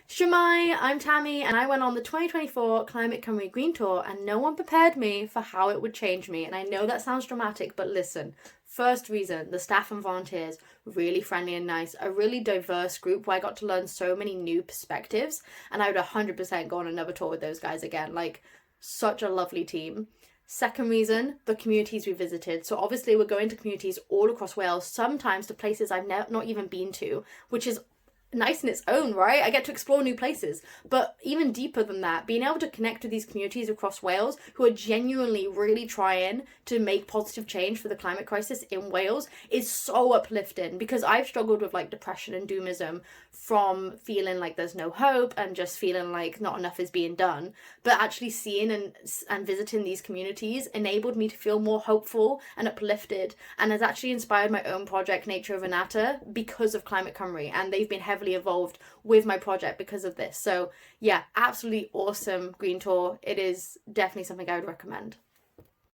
Shemai, I'm Tammie, and I went on the 2024 Climate Cymru Green Tour, and no one prepared me for how it would change me. And I know that sounds dramatic, but listen. First reason, the staff and volunteers, really friendly and nice, a really diverse group where I got to learn so many new perspectives, and I would 100% go on another tour with those guys again. Like, such a lovely team. Second reason, the communities we visited. So obviously we're going to communities all across Wales, sometimes to places I've not even been to, which is nice in its own right. I get to explore new places, but even deeper than that, being able to connect with these communities across Wales who are genuinely really trying to make positive change for the climate crisis in Wales is so uplifting, because I've struggled with like depression and doomism from feeling like there's no hope and just feeling like not enough is being done. But actually seeing and visiting these communities enabled me to feel more hopeful and uplifted, and has actually inspired my own project Nature of Anata because of Climate Cymru, and they've been heavily evolved with my project because of this. So yeah, absolutely awesome green tour. It is definitely something I would recommend.